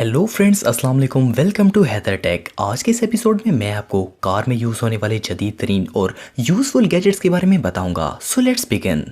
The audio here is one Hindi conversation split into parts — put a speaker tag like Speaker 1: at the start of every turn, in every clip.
Speaker 1: हेलो फ्रेंड्स, अस्सलाम वालेकुम। Welcome to Haider tech. आज के इस एपिसोड में मैं आपको कार में यूज़ होने वाले जदीद तरीन और यूज़फुल गैजेट्स के बारे में बताऊंगा। So let's begin.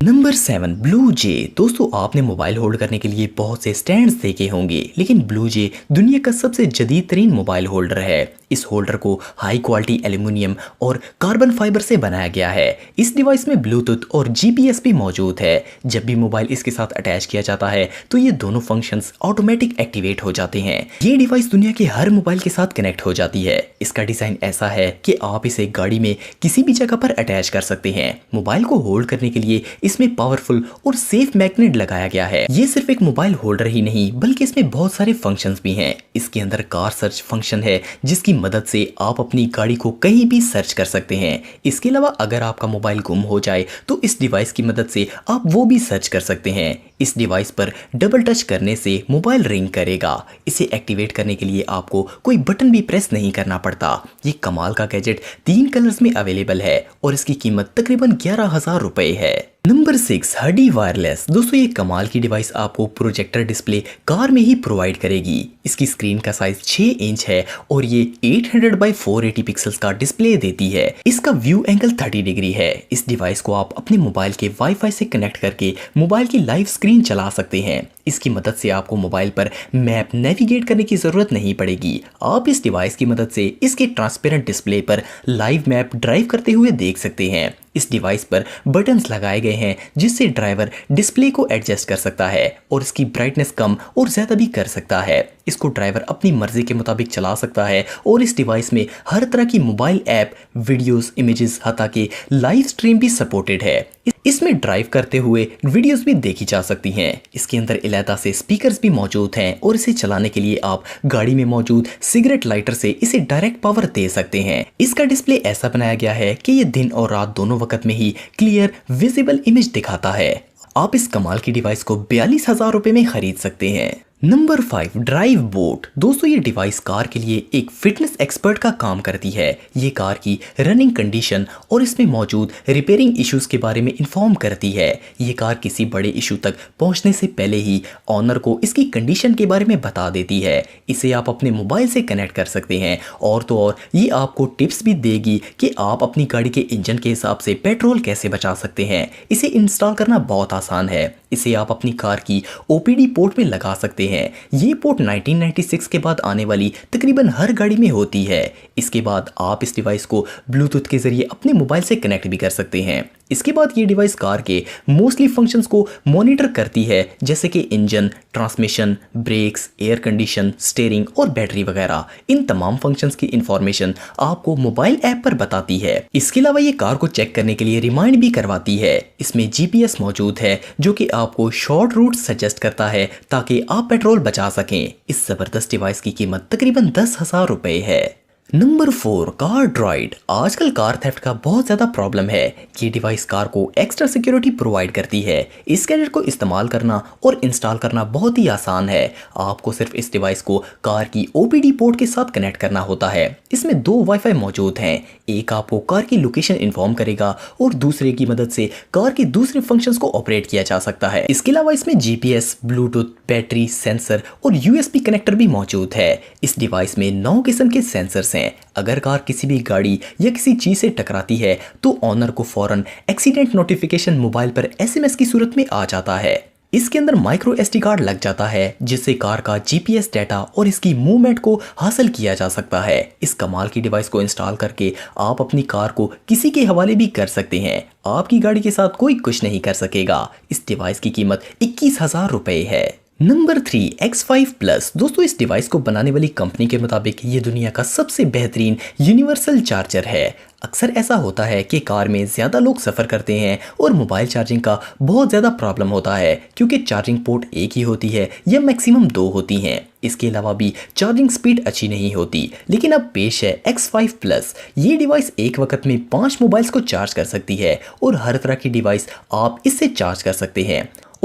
Speaker 1: Number 7, blue J. दोस्तों, आपने मोबाइल होल्ड करने के लिए बहुत से स्टैंड्स देखे होंगे, लेकिन ब्लू जे दुनिया का सबसे जदीद तरीन मोबाइल होल्डर है। इस होल्डर को हाई क्वालिटी एल्युमिनियम और कार्बन फाइबर से बनाया गया है। इस डिवाइस में ब्लूटूथ और जीपीएस भी मौजूद है। जब भी मोबाइल इसके साथ अटैच किया जाता है तो ये दोनों फंक्शंस ऑटोमेटिक एक्टिवेट हो जाते हैं। ये डिवाइस दुनिया के हर मोबाइल के साथ कनेक्ट हो जाती है। इसका डिजाइन ऐसा है कि आप इसे गाड़ी में किसी भी जगह पर अटैच कर सकते हैं। मोबाइल को होल्ड करने के लिए इसमें पावरफुल और सेफ मैग्नेट लगाया गया है। ये सिर्फ एक मोबाइल होल्डर ही नहीं, बल्कि इसमें बहुत सारे फंक्शंस भी हैं। इसके अंदर कार सर्च फंक्शन है, जिसकी मदद से आप अपनी गाड़ी को कहीं भी सर्च कर सकते हैं। इसके अलावा अगर आपका मोबाइल गुम हो जाए तो इस डिवाइस की मदद से आप वो भी सर्च कर सकते हैं। इस डिवाइस पर डबल टच करने से मोबाइल रिंग करेगा। इसे एक्टिवेट करने के लिए आपको कोई बटन भी प्रेस नहीं करना पड़ता। ये कमाल का गैजेट 3 कलर्स में अवेलेबल है और इसकी कीमत तकरीबन 11,000 रुपए है। नंबर 6, हडी वायरलेस। दोस्तों, ये कमाल की डिवाइस आपको प्रोजेक्टर डिस्प्ले कार में ही प्रोवाइड करेगी। इसकी स्क्रीन का साइज 6 इंच है और ये 800 बाई 480 पिक्सल्स का डिस्प्ले देती है। इसका व्यू एंगल 30 डिग्री है। इस डिवाइस को आप अपने मोबाइल के वाईफाई से कनेक्ट करके मोबाइल की लाइव स्क्रीन चला सकते हैं। इसकी मदद से आपको मोबाइल पर मैप नेविगेट करने की जरूरत नहीं पड़ेगी। आप इस डिवाइस की मदद से इसके ट्रांसपेरेंट डिस्प्ले पर लाइव मैप ड्राइव करते हुए देख सकते हैं। इस डिवाइस पर बटन्स लगाए गए हैं जिससे ड्राइवर डिस्प्ले को एडजस्ट कर सकता है और इसकी ब्राइटनेस कम और ज्यादा भी कर सकता है। इसको ड्राइवर अपनी मर्जी के मुताबिक चला सकता है और इस डिवाइस में हर तरह की मोबाइल ऐप, वीडियोस, इमेजेस, हत्ता कि लाइव स्ट्रीम भी सपोर्टेड है। इसमें ड्राइव करते हुए वीडियोस भी देखी जा सकती हैं। इसके अंदर इलादा से स्पीकर्स भी मौजूद हैं और इसे चलाने के लिए आप गाड़ी में मौजूद सिगरेट लाइटर से इसे डायरेक्ट पावर दे सकते हैं। इसका डिस्प्ले ऐसा बनाया गया है कि ये दिन और रात दोनों वक्त में ही क्लियर विजिबल इमेज दिखाता है। आप इस कमाल की डिवाइस को 42,000 रुपए में खरीद सकते हैं। Number 5, drive boat. दोस्तों, ये डिवाइस कार के लिए एक फिटनेस एक्सपर्ट का काम करती है। ये कार की रनिंग कंडीशन और इसमें मौजूद रिपेयरिंग इश्यूज के बारे में इन्फॉर्म करती है। ये कार किसी बड़े इशू तक पहुंचने से पहले ही ऑनर को इसकी कंडीशन के बारे में बता देती है। इसे आप अपने मोबाइल से कनेक्ट कर सकते हैं और तो और ये आपको टिप्स भी देगी कि आप अपनी गाड़ी के इंजन के हिसाब से पेट्रोल कैसे बचा सकते हैं। इसे इंस्टॉल करना बहुत आसान है। इसे आप अपनी कार की ओपीडी पोर्ट में लगा सकते हैं। ये पोर्ट 1996 के बाद आने वाली तकरीबन हर गाड़ी में होती है। इसके बाद आप इस डिवाइस को ब्लूटूथ के जरिए अपने मोबाइल से कनेक्ट भी कर सकते हैं। इसके बाद ये डिवाइस कार के मोस्टली फंक्शंस को मॉनिटर करती है, जैसे कि engine, transmission, brakes, air condition, steering और बैटरी वगैरह। इन तमाम फंक्शंस की इंफॉर्मेशन आपको मोबाइल ऐप पर बताती है। इसके अलावा ये कार को चेक करने के लिए रिमाइंड भी करवाती है। इसमें जीपीएस मौजूद है जो कि आपको शॉर्ट रूट सजेस्ट करता है ताकि आप पेट्रोल बचा सकें। इस जबरदस्त डिवाइस की कीमत तकरीबन 10,000 रुपए है। Number 4, car droid. आजकल कार थेफ्ट का बहुत ज्यादा प्रॉब्लम है। ये डिवाइस कार को एक्स्ट्रा सिक्योरिटी प्रोवाइड करती है। इस गैजेट को इस्तेमाल करना और इंस्टॉल करना बहुत ही आसान है। आपको सिर्फ इस डिवाइस को कार की ओपीडी पोर्ट के साथ कनेक्ट करना होता है। इसमें 2 वाईफाई मौजूद हैं। एक आपको कार की लोकेशन इन्फॉर्म करेगा और दूसरे की मदद से कार के दूसरे फंक्शंस को ऑपरेट किया जा सकता है। इसके अलावा इसमें जीपीएस, ब्लूटूथ, बैटरी, सेंसर और यूएसबी कनेक्टर भी मौजूद है। इस डिवाइस में 9 किस्म के सेंसर्स हैं। अगर कार किसी भी गाड़ी या किसी चीज से टकराती है तो ऑनर को फौरन एक्सीडेंट नोटिफिकेशन मोबाइल पर एसएमएस की सूरत में आ जाता है। इसके अंदर माइक्रो एसडी कार्ड लग जाता है जिससे कार का जीपीएस डाटा और इसकी मूवमेंट को हासिल किया जा सकता है। इस कमाल की डिवाइस को इंस्टॉल करके आप अपनी कार को किसी के हवाले भी कर सकते हैं। आपकी गाड़ी के साथ कोई कुछ नहीं कर सकेगा। इस डिवाइस की कीमत 21,000 रुपए है। Number 3, X5 Plus। दोस्तों, इस डिवाइस को बनाने वाली कंपनी के मुताबिक ये दुनिया का सबसे बेहतरीन यूनिवर्सल चार्जर है। अक्सर ऐसा होता है कि कार में ज़्यादा लोग सफ़र करते हैं और मोबाइल चार्जिंग का बहुत ज़्यादा प्रॉब्लम होता है क्योंकि चार्जिंग पोर्ट एक ही होती है या मैक्सिमम 2 होती हैं। इसके अलावा भी चार्जिंग स्पीड अच्छी नहीं होती। लेकिन अब पेश है X5 Plus। ये डिवाइस एक वक्त में 5 मोबाइल्स को चार्ज कर सकती है और हर तरह की डिवाइस आप इससे चार्ज कर सकते हैं।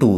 Speaker 1: 2،